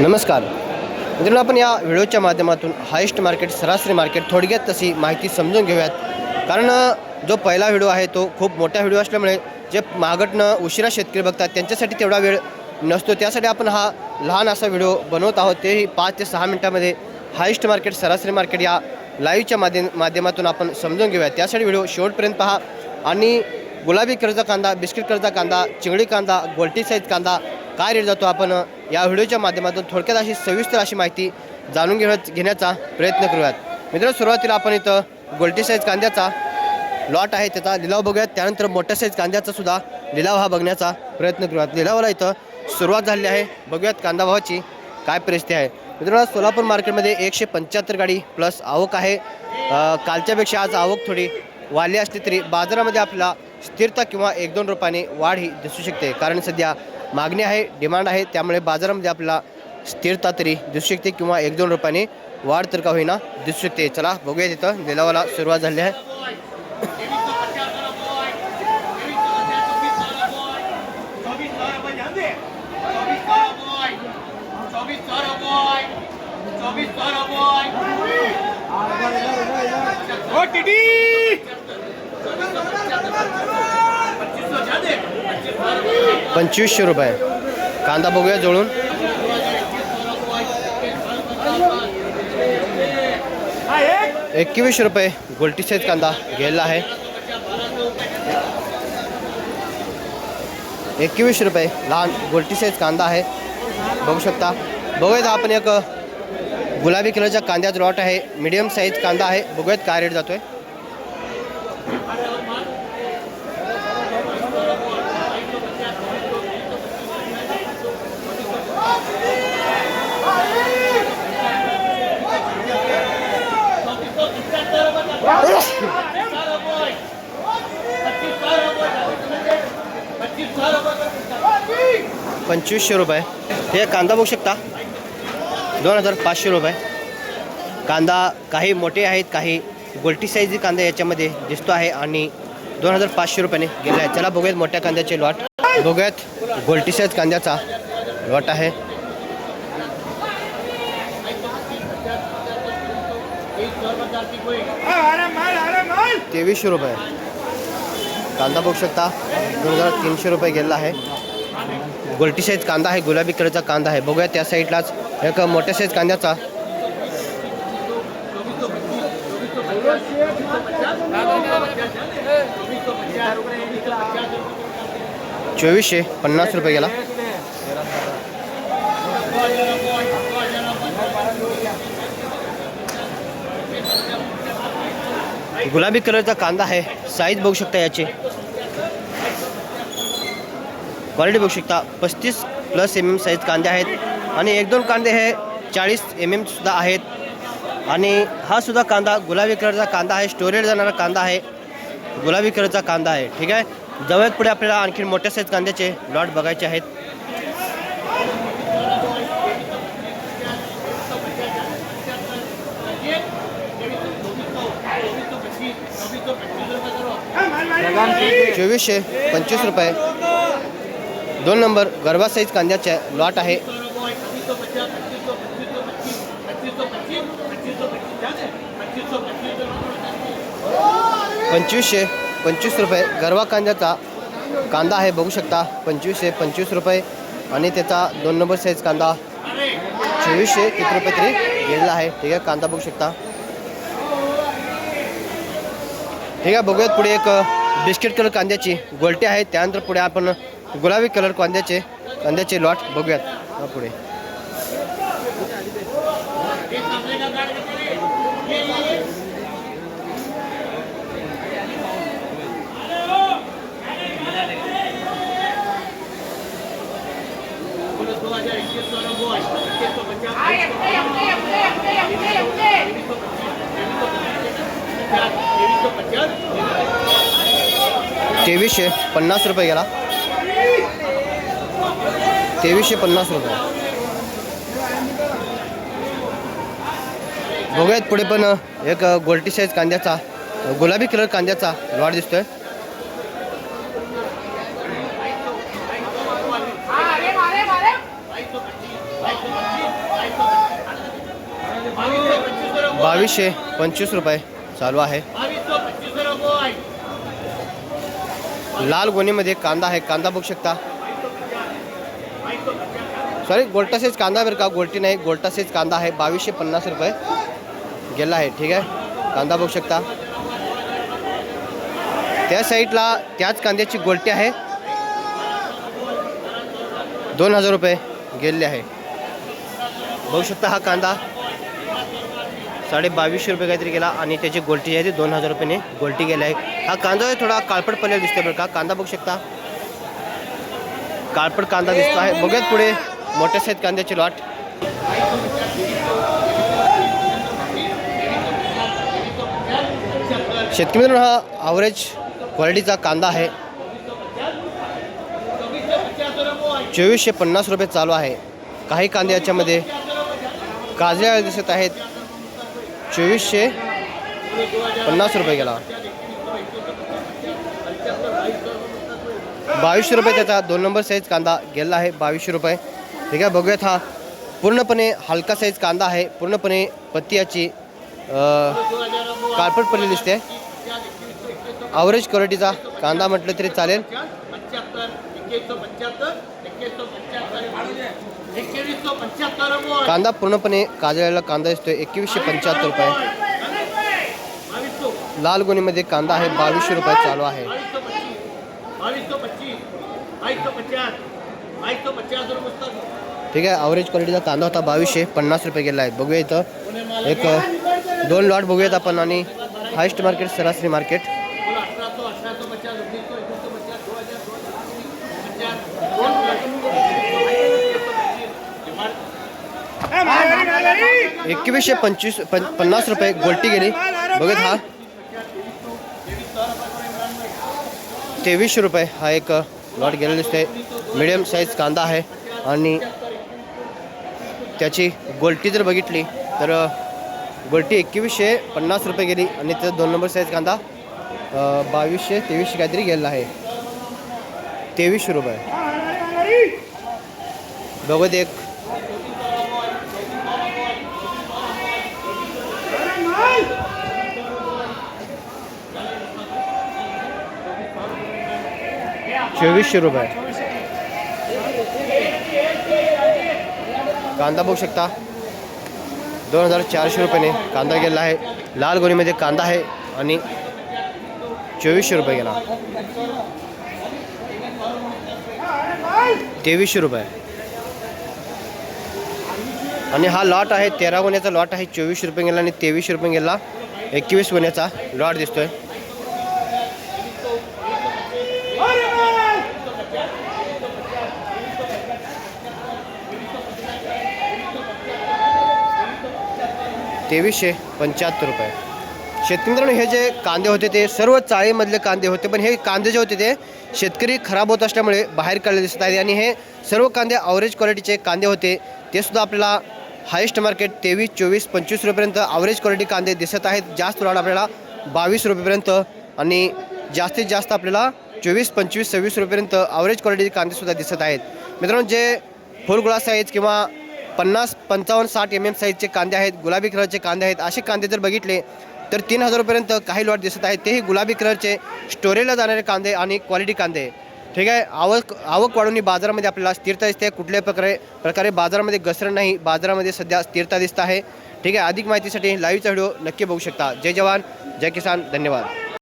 नमस्कार मित्रांनो, आपण या व्हिडिओच्या माध्यमातून हायेस्ट मार्केट, सरासरी मार्केट थोडक्यात तशी माहिती समजून घेऊयात. कारण जो पहिला व्हिडिओ आहे तो खूप मोठा व्हिडिओ असल्यामुळे जे मागटनं उशिरा शेतकरी बघतात त्यांच्यासाठी तेवढा वेळ नसतो. त्यासाठी आपण हा लहान असा व्हिडिओ बनवत आहोत. तेही 5 ते 6 मिनिटांमध्ये हायेस्ट मार्केट, सरासरी मार्केट या लाईव्हच्या माध्यमातून आपण समजून घेऊयात. त्यासाठी व्हिडिओ शेवटपर्यंत पहा. आणि गुलाबी कलरचा कांदा, बिस्किट कलरचा कांदा, चिंगडी कांदा, गोल्टी साईज कांदा काय रेट जातो, आपण या व्हिडिओच्या माध्यमातून थोडक्यात अशी सविस्तर अशी माहिती जाणून घेण्याचा प्रयत्न करूयात. मित्रांनो, सुरुवातीला आपण इथं गोल्टी साईज कांद्याचा लॉट आहे त्याचा लिलाव बघूयात. त्यानंतर मोठ्या साईज कांद्याचा सुद्धा लिलाव हा बघण्याचा प्रयत्न करूयात. लिलावाला इथं सुरुवात झालेली आहे. बघूयात कांदा भावाची काय परिस्थिती आहे. मित्रांनो, सोलापूर मार्केटमध्ये 175 गाडी प्लस आवक आहे. कालच्यापेक्षा आज आवक थोडी वाढली असली तरी बाजारामध्ये आपल्याला स्थिरता किंवा 1-2 रुपयाने वाढ ही दिसू शकते. कारण सध्या मागणी आहे, डिमांड आहे, त्यामुळे बाजारामध्ये आपल्याला स्थिरता तरी दिसू शकते किंवा 1-2 रुपयाने वाढ तर का होईना दिसू शकते. चला बघूया, तिथं लिलावाला सुरुवात झाली आहे. ₹2500 कांदा बघूया जवळून. ₹21 गोल्टी साईज कांदा गेलेला आहे. ₹21 लहान गोल्टी साईज कांदा आहे, बघू शकता. बघूयात आपण एक गुलाबी कलरच्या कांद्याचा लॉट आहे. मीडियम साईज कांदा आहे. बघूयात काय रेट जातोय. ₹2500 हे कांदा बघू शकता. ₹2500 कांदा. काही मोठे आहेत, काही गोल्टी साईज कांदा याच्यामध्ये दिसतो आहे आणि ₹2500 गेला आहे. चला बघूयात मोठ्या कांद्याचे लॉट. बघूयात गोल्टी साईज कांद्याचा लॉट आहे. ₹2300 कांदा बघू शकता. ₹2300 गेला आहे. गोल्टी साईज कांदा आहे, गुलाबी कलरचा कांदा आहे. बघूया त्या साईडलाच एक मोठ्या साईज कांद्याचा ₹2450 गेला. गुलाबी कलरचा कांदा आहे. साईज बघू शकता, याची क्वालिटी बघू शकता. 35+ mm साईज कांदे आहेत आणि 1-2 कांदे हे 40 mm सुद्धा आहेत. आणि हा सुद्धा कांदा गुलाबी कलरचा कांदा आहे. स्टोरेज जाणारा कांदा आहे, गुलाबी कलरचा कांदा आहे. ठीक आहे. जवळ पुढे आपल्याला आणखी मोठ्या साईज कांद्याचे लॉट बघायचे आहेत. ₹2425 2 नंबर गरबा साईज कांद्याचे लॉट आहे. ₹2525 गरबा कांद्याचा कांदा आहे, बघू शकता. ₹2525 आणि त्याचा 2 नंबर साईज कांदा 2400 किती रुपये तरी गेलेला आहे. ठीक आहे. कांदा बघू शकता. ठीक आहे. बघूयात पुढे एक बिस्किट कलर कांद्याची गोल्टी आहे. त्यानंतर पुढे आपण गुलाबी कलर कांद्याचे लॉट बघूयात. पुढे ₹2350 गेला. ₹2350. बघूयात पुढे पण एक गोल्टी साईज कांद्याचा गुलाबी कलर कांद्याचा लॉट दिसतोय. 2225 रुपये चालू आहे। लाल गोणीमध्ये कांदा आहे, कांदा बघू शकता। सॉरी गोल्टा साईज कांदा बरं का, गोल्टी नाही, गोल्टा साईज कांदा आहे। 2250 रुपये गेला आहे। ठीक आहे, कांदा बघू शकता। त्या साईडला त्याच कांद्याची गोल्टी आहे, 2000 रुपये गेले आहे। बघू शकता हा कांदा 2250 रुपये काहीतरी गेला आणि त्याची गोल्टी आहे ती 2000 रुपयाने गोल्टी गेली आहे। हा कांदा आहे थोडा काळपट पडलेला दिसतोय बरं का, कांदा बघू शकता, काळपट कांदा दिसतो आहे। बघूयात पुढे मोठ्या साईज कांद्याची लॉट। शेतकरी मित्रांनो, हा ॲव्हरेज क्वालिटीचा कांदा आहे, 2450 रुपये चालू आहे। काही कांदे याच्यामध्ये काजळे दिसत आहेत, 2450 रुपये गेला। 2200 रुपये त्याचा 2 नंबर साईज कांदा गेला आहे, 2200 रुपये। ठीक आहे, बघूयात हा पूर्णपणे हलका साईज कांदा आहे, पूर्णपणे पत्ती याची काळपट पडलेली दिसते। ॲव्हरेज क्वालिटीचा कांदा म्हटलं तरी चालेल। कांदा पूर्णपणे काजळलेला कांदा दिसतोय, 2175 रुपये। लाल गोणीमध्ये कांदा आहे, 2200 रुपये चालू आहे। ठीक आहे, ॲव्हरेज क्वालिटीचा कांदा होता, 2250 रुपये गेला आहे। बघूया इथं एक 2 लॉट बघूयात आपण आणि हायस्ट मार्केट सरासरी मार्केट। एकवीसशे 50 रुपये गोल्टी गेली। बघत हा 2300 रुपये हा एक लॉट गेलेला दिसते। मिडियम साईज कांदा आहे आणि त्याची गोल्टी जर बघितली तर गोल्टी 2150 रुपये गेली आणि त्याचा 2 नंबर साईज कांदा 2200-2300 काहीतरी गेलेला आहे, 2300 रुपये। बघत एक ₹2400 रुपये कांदा बघू शकता, 2400 रुपयाने कांदा गेला आहे। लाल गोणीमध्ये कांदा आहे आणि 2400 रुपये गेला, 2300 रुपये। आणि हा लॉट आहे 13 गोण्याचा लॉट आहे, 2400 रुपये गेला आणि 2300 रुपये गेला। 21 गोण्याचा लॉट दिसतोय। ₹2375 रुपये। शेतकरी मित्रांनो, हे जे कांदे होते ते सर्व चाळीमधले कांदे होते, पण हे कांदे जे होते ते शेतकरी खराब होत असल्यामुळे बाहेर काढले दिसत आहेत आणि हे सर्व कांदे ॲव्हरेज क्वालिटीचे कांदे होते, ते सुद्धा आपल्याला हायेस्ट मार्केट 23, 24, 25 रुपयेपर्यंत ॲव्हरेज क्वालिटी कांदे दिसत आहेत। जास्त लॉट आपल्याला 22 रुपयेपर्यंत आणि जास्तीत जास्त आपल्याला 24, 25, 26 रुपयेपर्यंत ॲव्हरेज क्वालिटीचे कांदेसुद्धा दिसत आहेत। मित्रांनो, जे फुल ग्लास साईज किंवा 50, 55, 60 mm साईजचे कांदे आहेत, गुलाबी कलरचे कांदे आहेत, असे कांदे जर बघितले तर 3000 रुपयेपर्यंत काही लॉट दिसत आहेत, तेही गुलाबी कलरचे स्टोरेजला जाणारे कांदे आणि क्वालिटी कांदे। ठीक आहे, आवक वाढून बाजारामध्ये आपल्याला स्थिरता दिसते, कुठल्याही प्रकारे बाजारामध्ये घसरण नाही, बाजारामध्ये सध्या स्थिरता दिसत आहे। ठीक आहे, अधिक माहितीसाठी लाईव्हचा व्हिडिओ नक्की बघू शकता। जय जवान जय किसान, धन्यवाद।